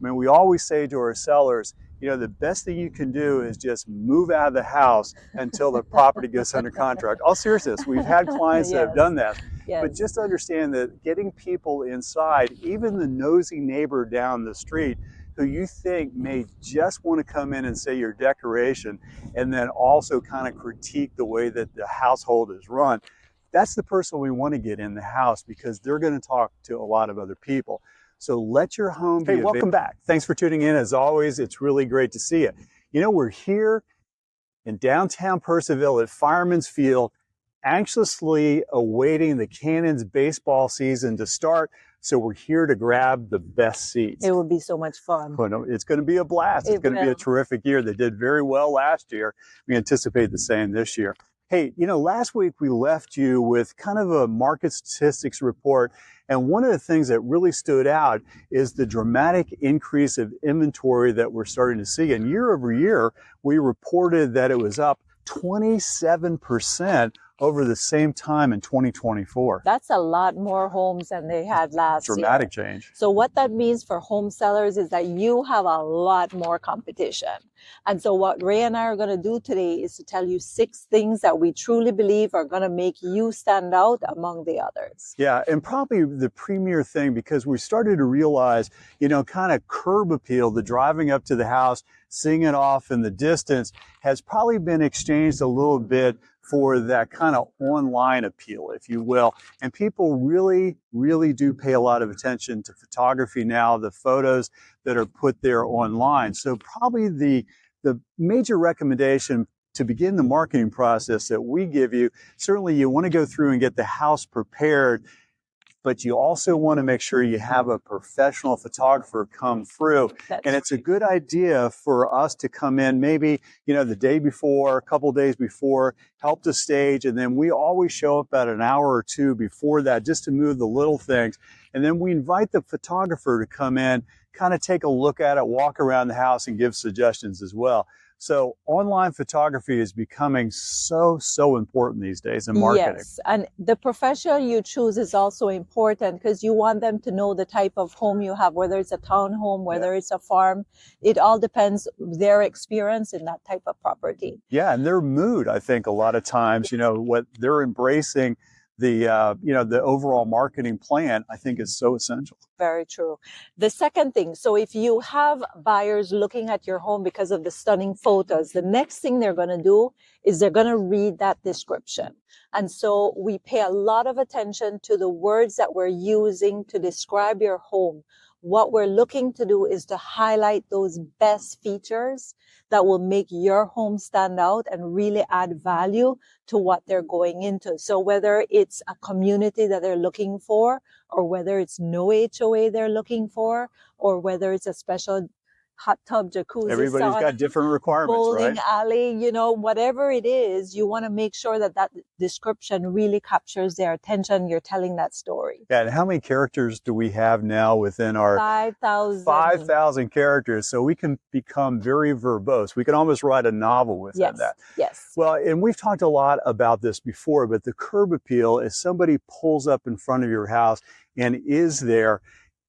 I mean, we always say to our sellers, you know, the best thing you can do is just move out of the house until the property gets under contract. All seriousness, we've had clients that have Yes, done that. But yes. just understand that getting people inside, even the nosy neighbor down the street who you think may just want to come in and say your decoration and then also kind of critique the way that the household is run, that's the person we want to get in the house because they're going to talk to a lot of other people. So let your home be. Hey, welcome back. Thanks for tuning in. As always, it's really great to see you. You know, we're here in downtown Purcellville at Fireman's Field, anxiously awaiting the Cannons baseball season to start. So we're here to grab the best seats. It will be so much fun. Well, it's going to be a blast. It's going to be a terrific year. They did very well last year. We anticipate the same this year. Hey, you know, last week we left you with kind of a market statistics report. And one of the things that really stood out is the dramatic increase of inventory that we're starting to see. And year over year, we reported that it was up 27% over the same time in 2024. That's a lot more homes than they had last year. Dramatic change. So what that means for home sellers is that you have a lot more competition. And so what Ray and I are going to do today is to tell you 6 things that we truly believe are going to make you stand out among the others. Yeah, and probably the premier thing, because we started to realize, you know, kind of curb appeal, the driving up to the house, seeing it off in the distance, has probably been exchanged a little bit for that kind of online appeal, if you will. And people really, really do pay a lot of attention to photography now, the photos that are put there online. So probably the major recommendation to begin the marketing process that we give you, certainly you want to go through and get the house prepared, but you also want to make sure you have a professional photographer come through. And it's a good idea for us to come in maybe, you know, the day before, a couple days before, help to stage, and then we always show up about an hour or two before that just to move the little things. And then we invite the photographer to come in, kind of take a look at it, walk around the house, and give suggestions as well. So online photography is becoming so important these days in marketing. Yes, and the professional you choose is also important because you want them to know the type of home you have, whether it's a townhome, whether it's a farm. It all depends their experience in that type of property. Yeah, and their mood, I think a lot of times, you know, what they're embracing, the you know, the overall marketing plan, I think is so essential. Very true. The second thing, so if you have buyers looking at your home because of the stunning photos, the next thing they're going to do is they're going to read that description. And so we pay a lot of attention to the words that we're using to describe your home. What we're looking to do is to highlight those best features that will make your home stand out and really add value to what they're going into. So whether it's a community that they're looking for, or whether it's no HOA they're looking for, or whether it's a special hot tub, jacuzzi, everybody's got different requirements, bowling right? alley, you know, whatever it is, you want to make sure that that description really captures their attention. You're telling that story. Yeah, and how many characters do we have now within our 5,000? 5,000 characters, so we can become very verbose. We can almost write a novel within that. Yes. Well, and we've talked a lot about this before, but the curb appeal, is somebody pulls up in front of your house and is there,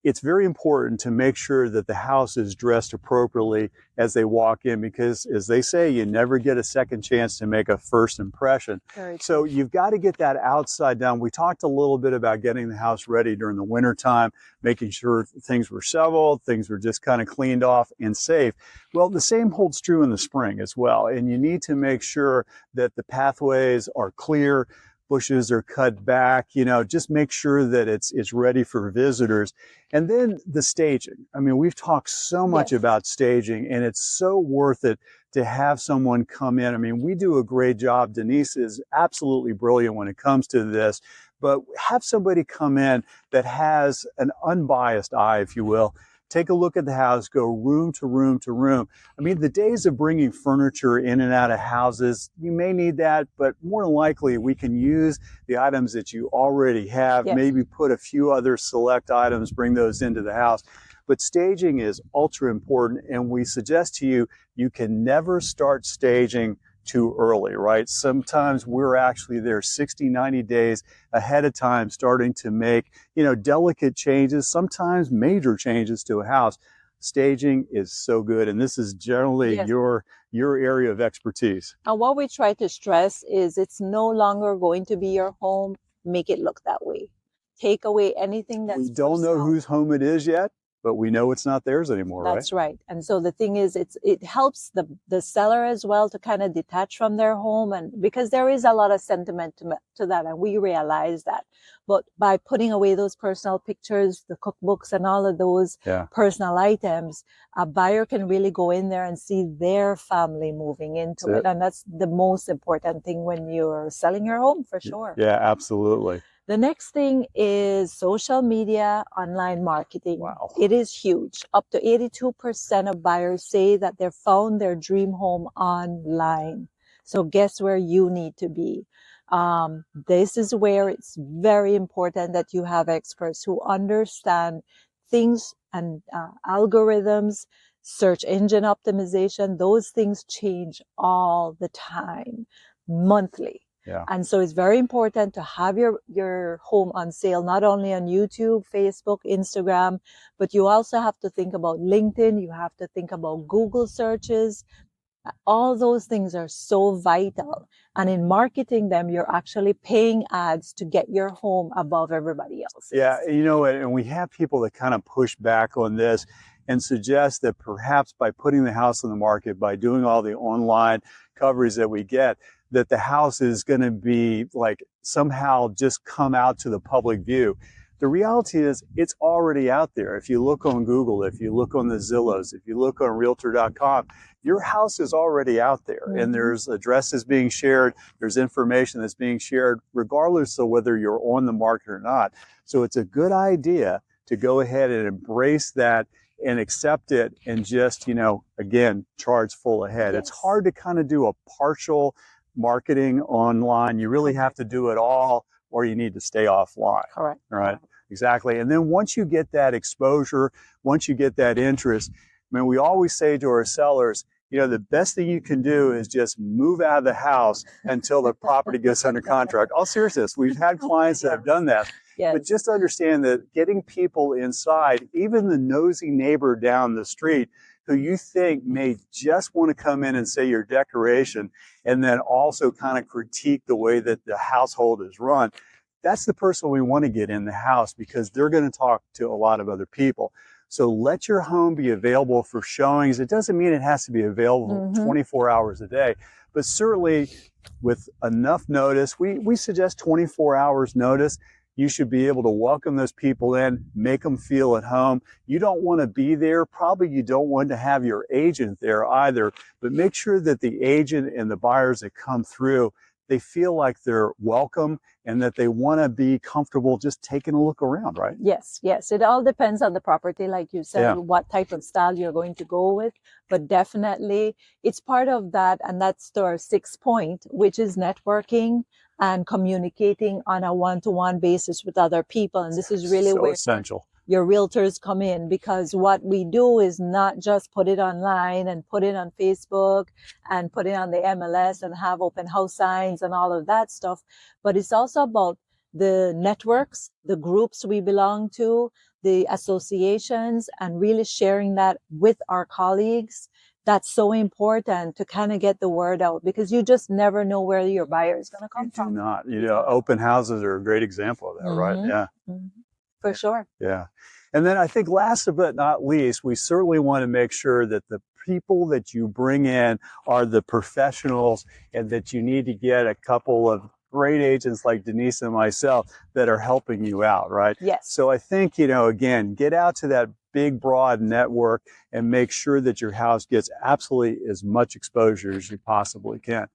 it's very important to make sure that the house is dressed appropriately as they walk in, because as they say, you never get a second chance to make a first impression. So you've got to get that outside down. We talked a little bit about getting the house ready during the winter time, making sure things were shoveled, things were just kind of cleaned off and safe. Well, the same holds true in the spring as well. And you need to make sure that the pathways are clear, bushes are cut back, you know, just make sure that it's ready for visitors. And then the staging. I mean, we've talked so much about staging, and it's so worth it to have someone come in. I mean, we do a great job. Denise is absolutely brilliant when it comes to this, but have somebody come in that has an unbiased eye, if you will. Take a look at the house, go room to room to room. I mean, the days of bringing furniture in and out of houses, you may need that, but more than likely we can use the items that you already have, maybe put a few other select items, bring those into the house. But staging is ultra important, and we suggest to you, you can never start staging too early, right? Sometimes we're actually there 60, 90 days ahead of time starting to make, you know, delicate changes, sometimes major changes to a house. staging is so good. And this is generally Yes. your area of expertise. And what we try to stress is it's no longer going to be your home. Make it look that way. Take away anything that's We don't know personal. whose home it is yet, but we know it's not theirs anymore, right? That's right. And so the thing is, it helps the seller as well to kind of detach from their home, and because there is a lot of sentiment to that, and we realize that. But by putting away those personal pictures, the cookbooks, and all of those personal items, a buyer can really go in there and see their family moving into it. And that's the most important thing when you're selling your home, for sure. Yeah, absolutely. The next thing is social media, online marketing. Wow. It is huge. Up to 82% of buyers say that they found their dream home online. So guess where you need to be? This is where it's very important that you have experts who understand things and algorithms, search engine optimization. Those things change all the time, monthly. Yeah. And so it's very important to have your home on sale, not only on YouTube, Facebook, Instagram, but you also have to think about LinkedIn. You have to think about Google searches. All those things are so vital. And in marketing them, you're actually paying ads to get your home above everybody else's. Yeah, you know, and we have people that kind of push back on this and suggest that perhaps by putting the house on the market, by doing all the online coverage that we get, that the house is going to be like somehow just come out to the public view. The reality is it's already out there. If you look on Google, if you look on the Zillows, if you look on Realtor.com, your house is already out there. Mm-hmm. And there's addresses being shared, there's information that's being shared, regardless of whether you're on the market or not. So it's a good idea to go ahead and embrace that and accept it and just, you know, again, charge full ahead. Yes. It's hard to kind of do a partial marketing online. You really have to do it all, or you need to stay offline. Correct. Right. Exactly. And then once you get that exposure, once you get that interest, I mean, we always say to our sellers, you know, the best thing you can do is just move out of the house until the property gets under contract. All seriousness, we've had clients that have done that. Yes. But just understand that getting people inside, even the nosy neighbor down the street who you think may just want to come in and say your decoration and then also kind of critique the way that the household is run, that's the person we want to get in the house because they're going to talk to a lot of other people. So let your home be available for showings. It doesn't mean it has to be available 24 hours a day, but certainly with enough notice, we suggest 24 hours notice. You should be able to welcome those people in, make them feel at home. You don't want to be there. Probably you don't want to have your agent there either, but make sure that the agent and the buyers that come through, they feel like they're welcome and that they want to be comfortable just taking a look around, right? Yes, yes. It all depends on the property, like you said, what type of style you're going to go with. But definitely it's part of that. And that's our 6th point, which is networking and communicating on a one-to-one basis with other people. And this is really where essential. Your realtors come in, because what we do is not just put it online and put it on Facebook and put it on the MLS and have open house signs and all of that stuff. But it's also about the networks, the groups we belong to, the associations, and really sharing that with our colleagues. That's so important to kind of get the word out, because you just never know where your buyer is going to come from. You do not. You know, open houses are a great example of that, right? Yeah. For sure. Yeah. And then I think last but not least, we certainly want to make sure that the people that you bring in are the professionals, and that you need to get a couple of great agents like Denise and myself that are helping you out, right? Yes. So I think, you know, again, get out to that big, broad network and make sure that your house gets absolutely as much exposure as you possibly can.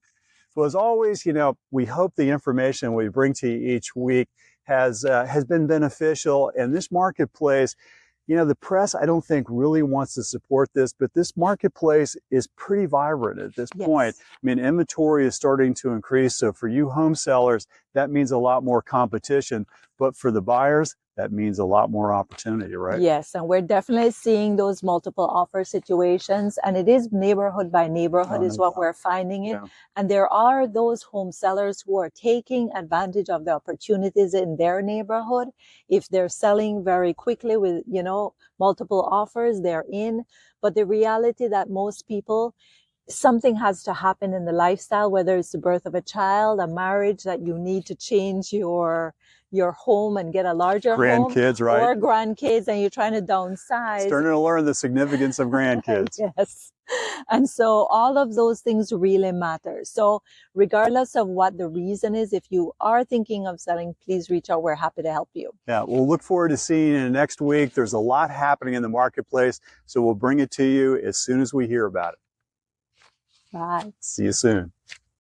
So as always, you know, we hope the information we bring to you each week has been beneficial. And this marketplace, you know, the press, I don't think really wants to support this, but this marketplace is pretty vibrant at this point. I mean, inventory is starting to increase. So for you home sellers, that means a lot more competition. But for the buyers, that means a lot more opportunity, right? Yes, and we're definitely seeing those multiple offer situations, and it is neighborhood by neighborhood Oh, is no what doubt. we're finding it. Yeah. And there are those home sellers who are taking advantage of the opportunities in their neighborhood. If they're selling very quickly with, multiple offers, they're in. But the reality that most people, something has to happen in the lifestyle, whether it's the birth of a child, a marriage, that you need to change your home and get a larger home, Grandkids, right? or grandkids, and you're trying to downsize. Starting to learn the significance of grandkids. Yes. And so all of those things really matter. So regardless of what the reason is, if you are thinking of selling, please reach out. We're happy to help you. Yeah, we'll look forward to seeing you next week. There's a lot happening in the marketplace, so we'll bring it to you as soon as we hear about it. Bye. See you soon.